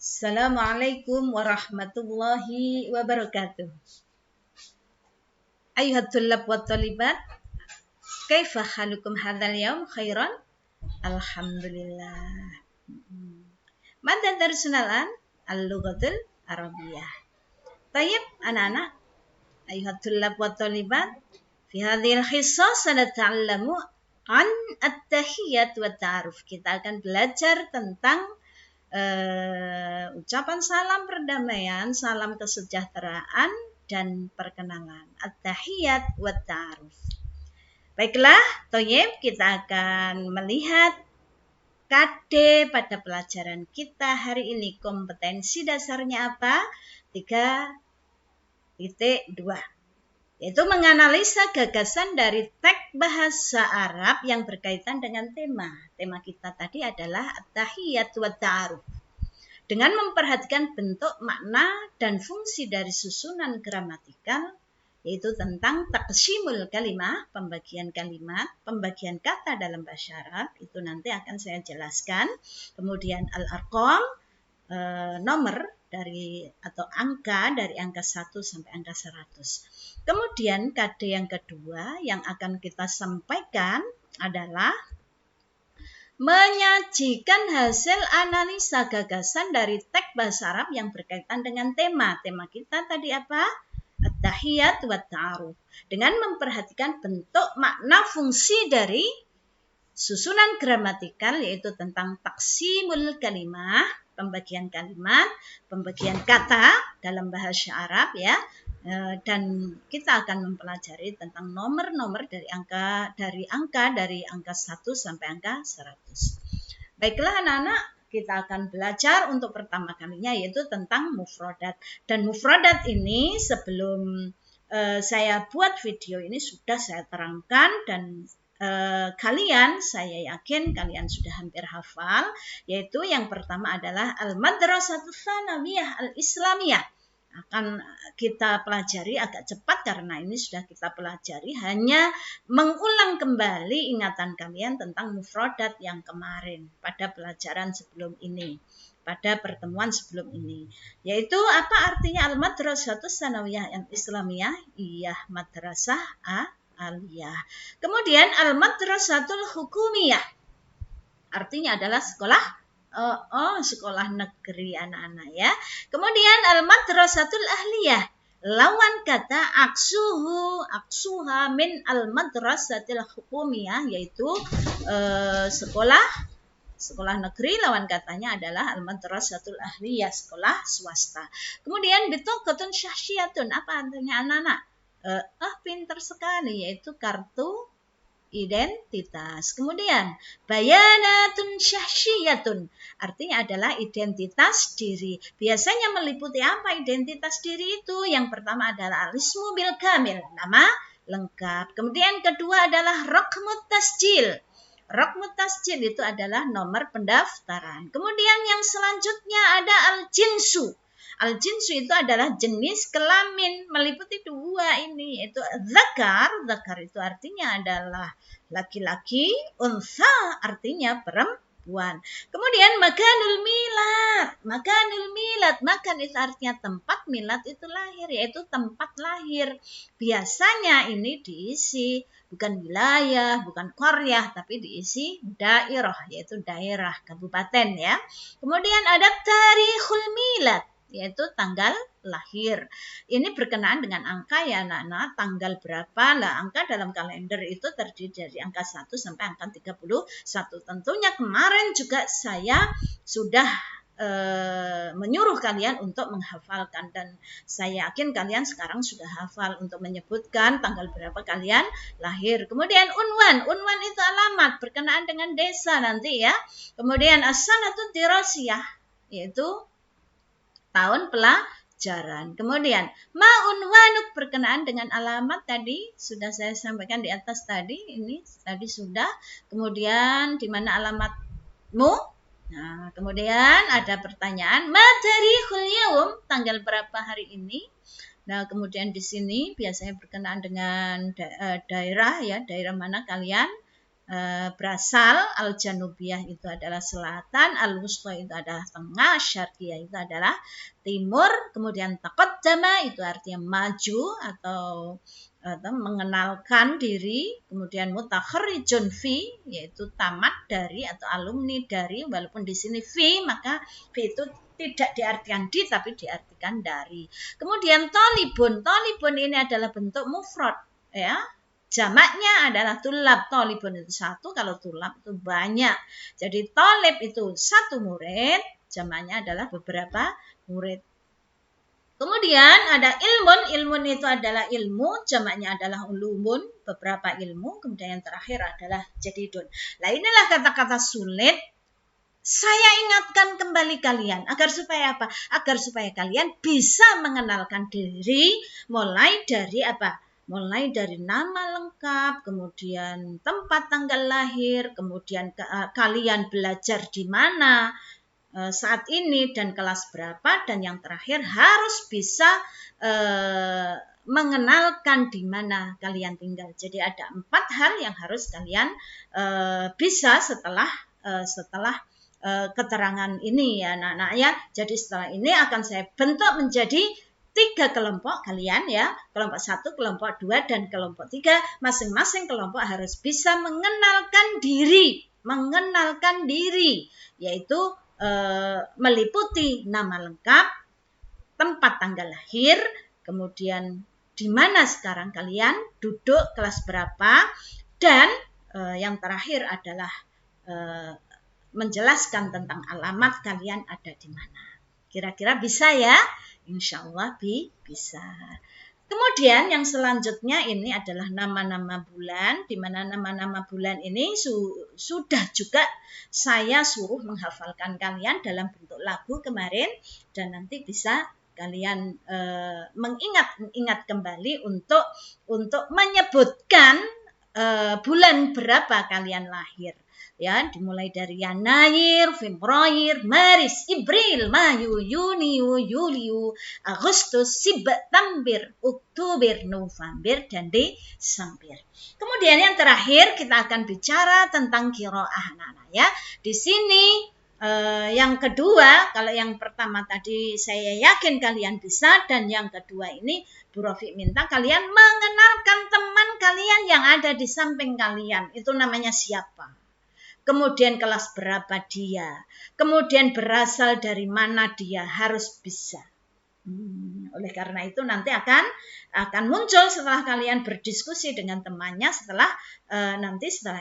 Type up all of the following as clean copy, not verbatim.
Assalamualaikum warahmatullahi wabarakatuh. Ayuhat tullab wa talibat, kaifa halukum hadzal yaum khairan? Alhamdulillah. Mada darsuna al-an al-lughatul arabiyyah. Tayyib anak-anak, ayuhat tullab wa talibat, fi hadhil hissah sanata'allamu an at-tahiyyat wa ta'aruf. Kita akan belajar tentang ucapan salam perdamaian, salam kesejahteraan, dan perkenalan. At-tahiyyat wa ta'aruf. Baiklah, Toyib, kita akan melihat KD pada pelajaran kita hari ini. Kompetensi dasarnya apa? 3.2. Yaitu menganalisa gagasan dari teks bahasa Arab yang berkaitan dengan tema. Tema kita tadi adalah at-tahiyyat wa ta'aruf. Dengan memperhatikan bentuk, makna, dan fungsi dari susunan gramatikal, yaitu tentang taqsimul kalimah, pembagian kalimat, pembagian kata dalam bahasa Arab, itu nanti akan saya jelaskan. Kemudian al-arqam, nomor dari atau angka dari angka 1 sampai angka 100. Kemudian KD yang kedua yang akan kita sampaikan adalah menyajikan hasil analisa gagasan dari teks bahasa Arab yang berkaitan dengan tema. Tema kita tadi apa? At-tahiyyat wa ta'aruf. Dengan memperhatikan bentuk, makna, fungsi dari susunan gramatikal, yaitu tentang taqsimul kalimah, pembagian kalimat, pembagian kata dalam bahasa Arab ya. Dan kita akan mempelajari tentang nomor-nomor dari angka dari angka 1 sampai angka 100. Baiklah anak-anak, kita akan belajar untuk pertama kalinya yaitu tentang mufradat. Dan mufradat ini sebelum saya buat video ini sudah saya terangkan dan kalian, saya yakin kalian sudah hampir hafal, yaitu yang pertama adalah al-madrasatus tsanawiyah al-islamiyah. Akan kita pelajari agak cepat karena ini sudah kita pelajari, hanya mengulang kembali ingatan kalian tentang mufradat yang kemarin pada pelajaran sebelum ini, pada pertemuan sebelum ini. Yaitu apa artinya al-madrasatus tsanawiyah al-islamiyah? Iya, madrasah aliyah. Kemudian al-madrasatul hukumiyah artinya adalah sekolah sekolah negeri anak-anak ya. Kemudian al-madrasatul ahliyah, lawan kata aksuha min al-madrasatil hukumiyah, yaitu sekolah negeri, lawan katanya adalah al-madrasatul ahliyah, sekolah swasta. Kemudian bitaqatun syahsyiatun, apa artinya anak-anak? Pintar sekali, yaitu kartu identitas. Kemudian bayanatun syahsiyatun, artinya adalah identitas diri. Biasanya meliputi apa identitas diri itu? Yang pertama adalah al-ismu bil kamil, nama lengkap. Kemudian kedua adalah raqmut tasjil. Raqmut tasjil itu adalah nomor pendaftaran. Kemudian yang selanjutnya ada al-jinsu. Al-jinsu itu adalah jenis kelamin, meliputi dua ini, yaitu zakar. Zakar itu artinya adalah laki-laki, unsa artinya perempuan. Kemudian makanul milad. Makanul milad, makan itu artinya tempat, milad itu lahir, yaitu tempat lahir. Biasanya ini diisi bukan wilayah, bukan qaryah, tapi diisi daerah, yaitu daerah kabupaten ya. Kemudian ada tarikhul milad, yaitu tanggal lahir. Ini berkenaan dengan angka ya anak-anak, tanggal berapa lah. Angka dalam kalender itu terdiri dari angka 1 sampai angka 31. Tentunya kemarin juga saya sudah menyuruh kalian untuk menghafalkan, dan saya yakin kalian sekarang sudah hafal untuk menyebutkan tanggal berapa kalian lahir. Kemudian unwan itu alamat berkenaan dengan desa nanti ya. Kemudian as-sanatu dirasiyah, yaitu tahun pelajaran. Kemudian ma'unwanuk berkenaan dengan alamat, tadi sudah saya sampaikan di atas tadi, ini tadi sudah. Kemudian di mana alamatmu? Nah, kemudian ada pertanyaan matarikhul yaum, tanggal berapa hari ini? Nah, kemudian di sini biasanya berkenaan dengan daerah ya, daerah mana kalian berasal, al-janubiyah itu adalah selatan, al-wusta itu adalah tengah, syarqiyah itu adalah timur, kemudian taqaddama itu artinya maju atau mengenalkan diri, kemudian mutakharrijun fi yaitu tamat dari atau alumni dari, walaupun di sini fi maka fi itu tidak diartikan di tapi diartikan dari. Kemudian tolibun ini adalah bentuk mufrad ya. Jamaknya adalah tulab, tolibun itu satu, kalau tulab itu banyak. Jadi tolib itu satu murid, jamaknya adalah beberapa murid. Kemudian ada ilmun itu adalah ilmu, jamaknya adalah ulumun, beberapa ilmu. Kemudian yang terakhir adalah jadidun. Nah inilah kata-kata sulit. Saya ingatkan kembali kalian agar supaya apa? Agar supaya kalian bisa mengenalkan diri mulai dari apa? Mulai dari nama lengkap, kemudian tempat tanggal lahir, kemudian kalian belajar di mana saat ini dan kelas berapa, dan yang terakhir harus bisa mengenalkan di mana kalian tinggal. Jadi ada 4 hal yang harus kalian bisa setelah keterangan ini ya anak-anak ya. Jadi setelah ini akan saya bentuk menjadi 3 kelompok kalian ya, kelompok 1, kelompok 2, dan kelompok 3. Masing-masing kelompok harus bisa mengenalkan diri, yaitu meliputi nama lengkap, tempat tanggal lahir, kemudian di mana sekarang kalian duduk, kelas berapa, dan yang terakhir adalah menjelaskan tentang alamat kalian ada di mana. Kira-kira bisa ya? Insya Allah bisa. Kemudian yang selanjutnya ini adalah nama-nama bulan, di mana nama-nama bulan ini sudah juga saya suruh menghafalkan kalian dalam bentuk lagu kemarin, dan nanti bisa kalian mengingat kembali untuk menyebutkan bulan berapa kalian lahir. Ya, dimulai dari Yanair, Februari, Maris, April, Mayu, Yuni, Yuliu, Agustus, September, Oktober, November, dan Desember. Kemudian yang terakhir kita akan bicara tentang qiraah anak-anak ya. Di sini yang kedua, kalau yang pertama tadi saya yakin kalian bisa, dan yang kedua ini Bu Rofiq minta kalian mengenalkan teman kalian yang ada di samping kalian. Itu namanya siapa? Kemudian kelas berapa dia, kemudian berasal dari mana dia, harus bisa. Oleh karena itu nanti akan muncul setelah kalian berdiskusi dengan temannya, setelah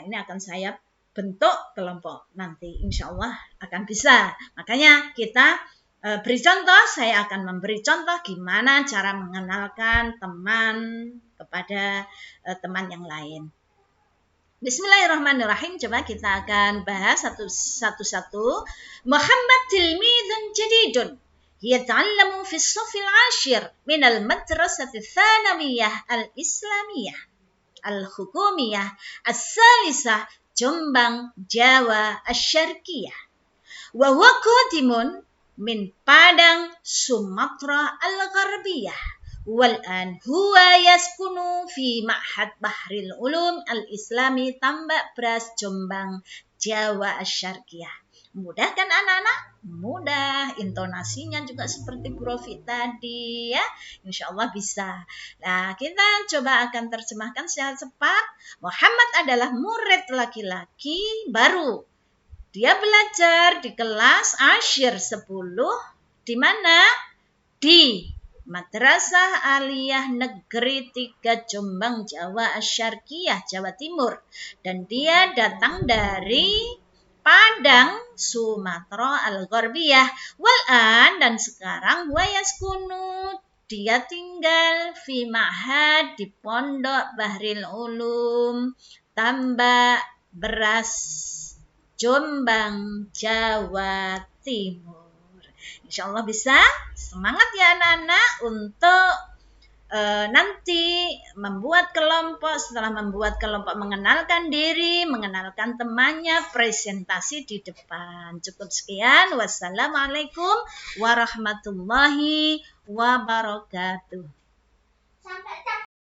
ini akan saya bentuk kelompok, nanti insya Allah akan bisa. Makanya kita beri contoh, saya akan memberi contoh gimana cara mengenalkan teman kepada teman yang lain. Bismillahirrahmanirrahim. Coba kita akan bahas satu-satu. Muhammad tilmidun jadidun yata'allamu fi as-saffil 'ashir min al-madrasah ats-tsanawiyah al-islamiyah al-hukumiyah as-salisah Jombang, Jawa Asy-Syarqiyah. Wa huwa qadimun min Padang, Sumatera Al-Gharbiyah. Wal'an huwa yaskunu fi Ma'had Bahril Ulum Al-Islami Tambak Beras, Jombang, Jawa Asy-Syarqiyah. Mudah kan anak-anak? Mudah. Intonasinya juga seperti Bu Rofiq tadi ya. Insya Allah bisa. Nah, kita coba akan terjemahkan secara cepat. Muhammad adalah murid laki-laki baru. Dia belajar di kelas Asyir 10. Di mana? Di Madrasah Aliyah Negeri 3 Jombang, Jawa Asy-Syarqiyah, Jawa Timur. Dan dia datang dari Padang, Sumatera Al-Gharbiyah. Wal'an, dan sekarang wayaskunu, dia tinggal fi Ma'had, di Pondok Bahril Ulum Tambak Beras, Jombang, Jawa Timur. Insya Allah bisa. Semangat ya anak-anak untuk nanti membuat kelompok. Setelah membuat kelompok, mengenalkan diri, mengenalkan temannya, presentasi di depan. Cukup sekian. Wassalamualaikum warahmatullahi wabarakatuh.